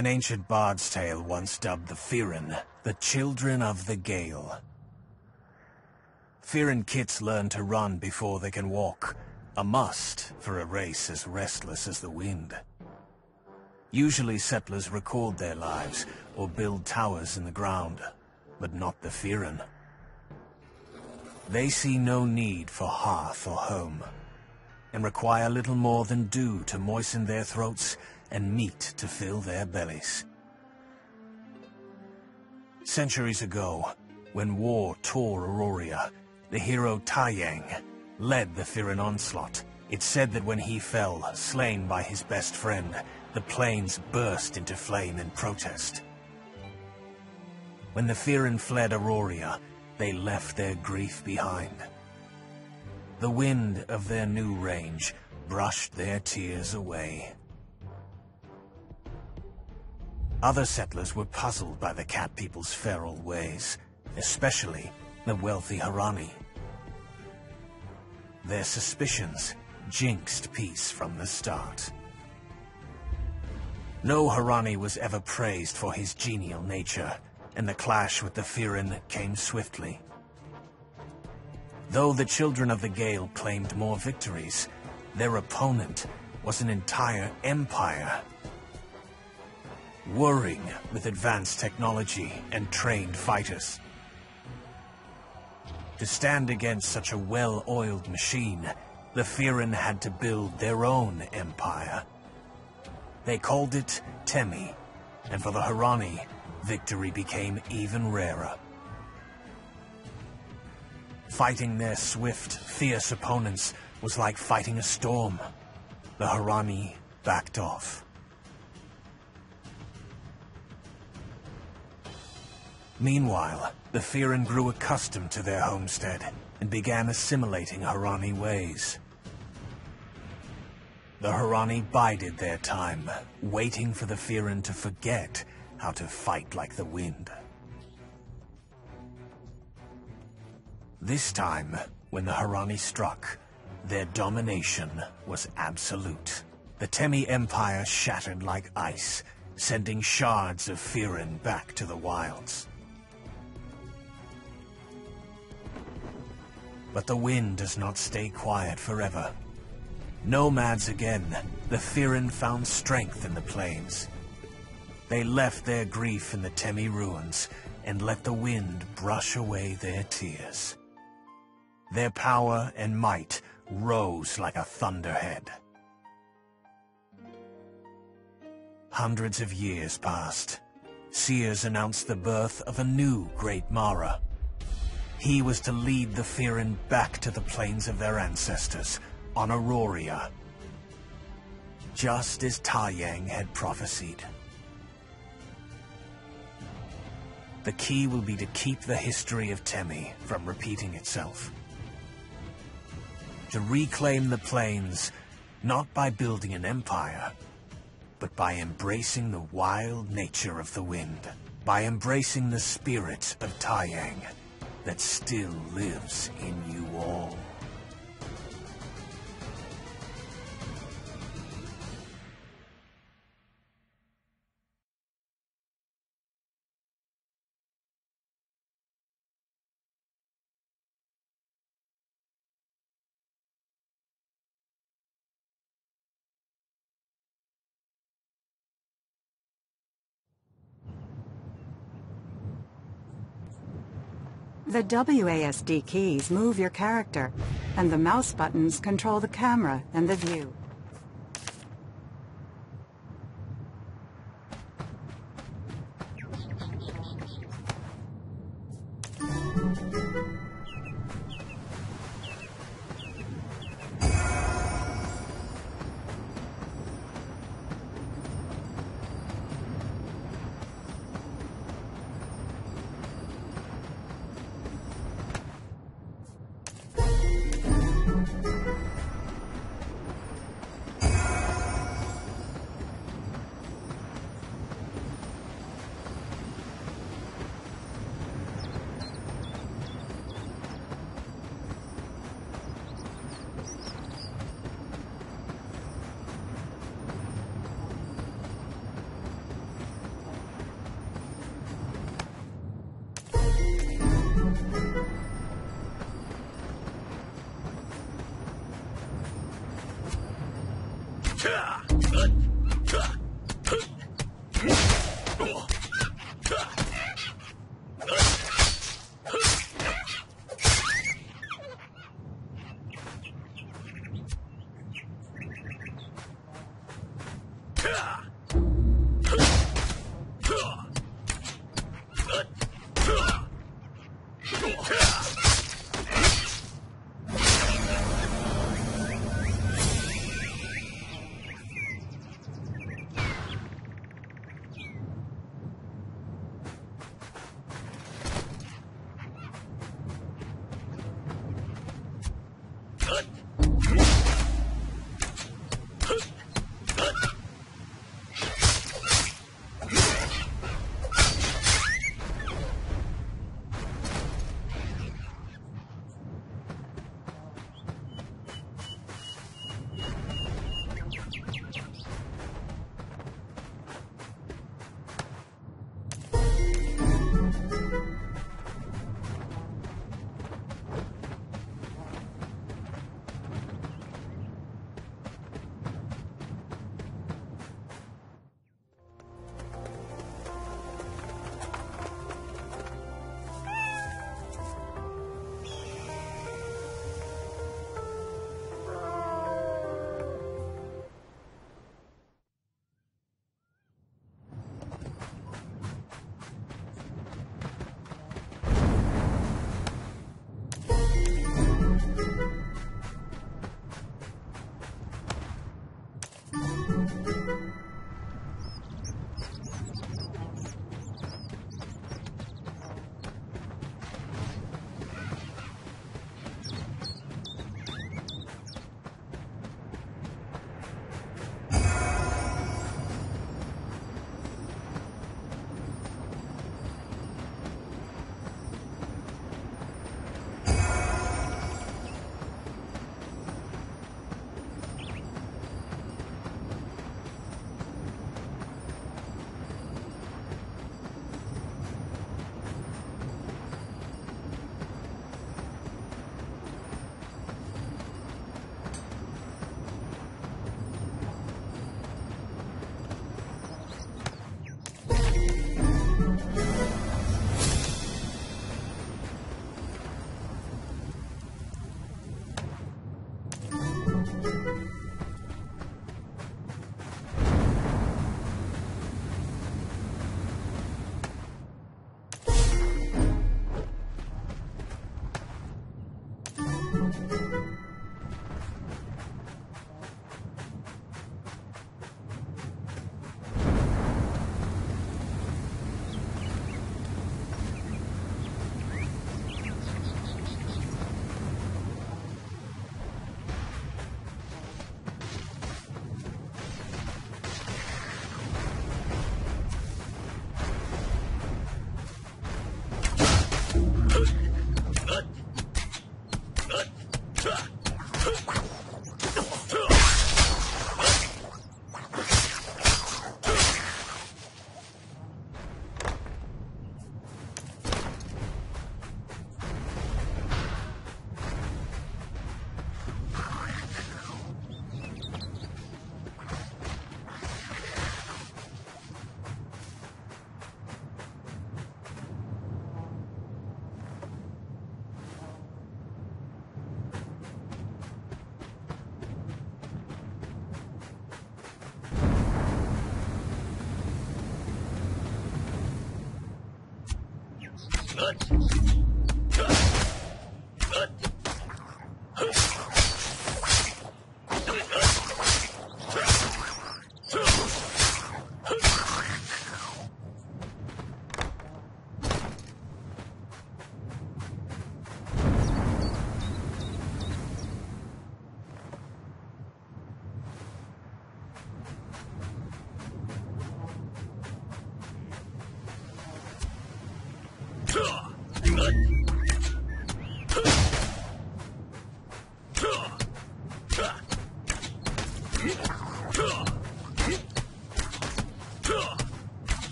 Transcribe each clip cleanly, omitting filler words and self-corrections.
An ancient bard's tale once dubbed the Firran, the children of the gale. Firran kits learn to run before they can walk, a must for a race as restless as the wind. Usually settlers record their lives or build towers in the ground, but not the Firran. They see no need for hearth or home, and require little more than dew to moisten their throats and meat to fill their bellies. Centuries ago, when war tore Auroria, the hero Taiyang led the Firran onslaught. It's said that when he fell, slain by his best friend, the plains burst into flame in protest. When the Firran fled Auroria, they left their grief behind. The wind of their new range brushed their tears away. Other settlers were puzzled by the cat people's feral ways, especially the wealthy Harani. Their suspicions jinxed peace from the start. No Harani was ever praised for his genial nature, and the clash with the Firran came swiftly. Though the children of the Gale claimed more victories, their opponent was an entire empire, whirring with advanced technology and trained fighters. To stand against such a well-oiled machine, the Firran had to build their own empire. They called it Temi, and for the Harani, victory became even rarer. Fighting their swift, fierce opponents was like fighting a storm. The Harani backed off. Meanwhile, the Firran grew accustomed to their homestead and began assimilating Harani ways. The Harani bided their time, waiting for the Firran to forget how to fight like the wind. This time, when the Harani struck, their domination was absolute. The Temi Empire shattered like ice, sending shards of Firran back to the wilds. But the wind does not stay quiet forever. Nomads again, the Firran found strength in the plains. They left their grief in the Temi ruins and let the wind brush away their tears. Their power and might rose like a thunderhead. Hundreds of years passed. Seers announced the birth of a new Great Mara. He was to lead the Firran back to the plains of their ancestors, on Auroria, just as Taiyang had prophesied. The key will be to keep the history of Temi from repeating itself. To reclaim the plains, not by building an empire, but by embracing the wild nature of the wind, by embracing the spirit of Taiyang that still lives in you all. The WASD keys move your character, and the mouse buttons control the camera and the view.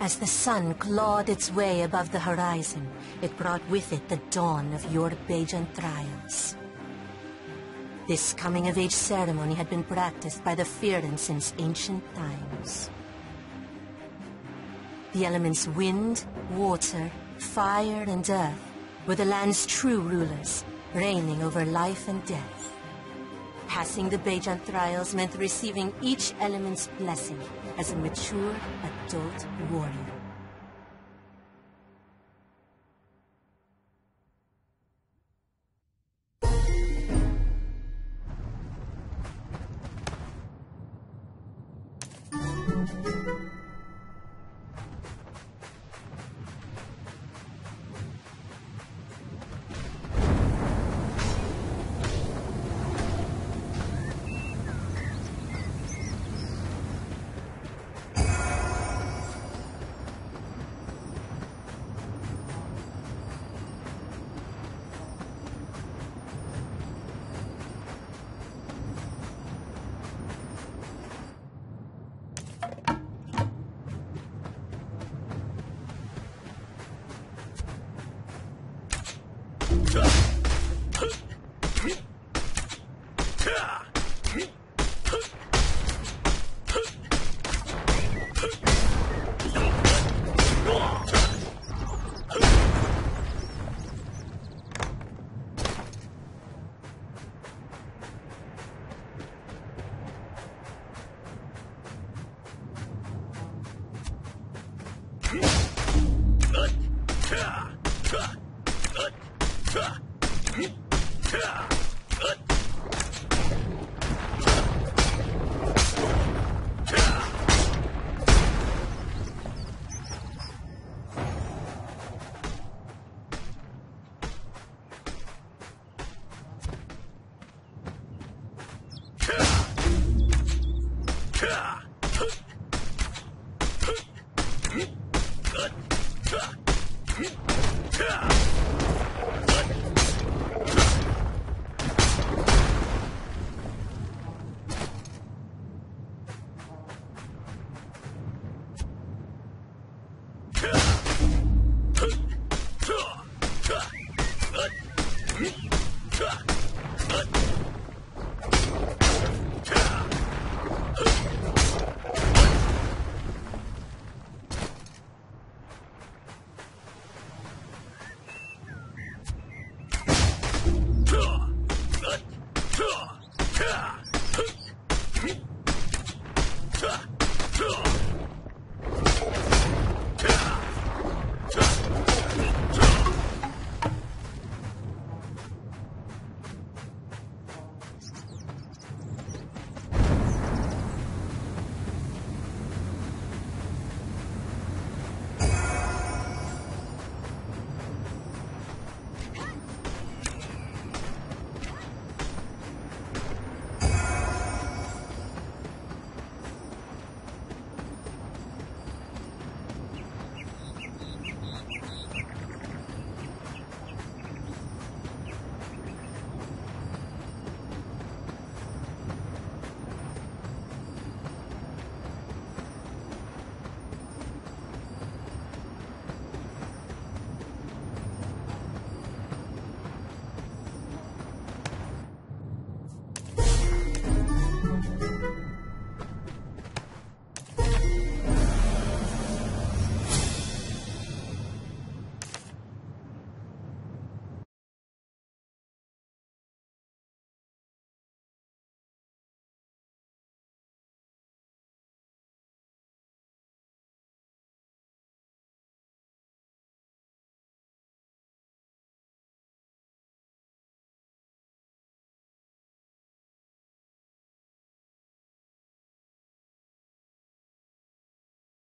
As the sun clawed its way above the horizon, it brought with it the dawn of your Bajan trials. This coming-of-age ceremony had been practiced by the Firran since ancient times. The elements wind, water, fire, and earth were the land's true rulers, reigning over life and death. Passing the Bajan trials meant receiving each element's blessing as a mature adult warrior. Yeah!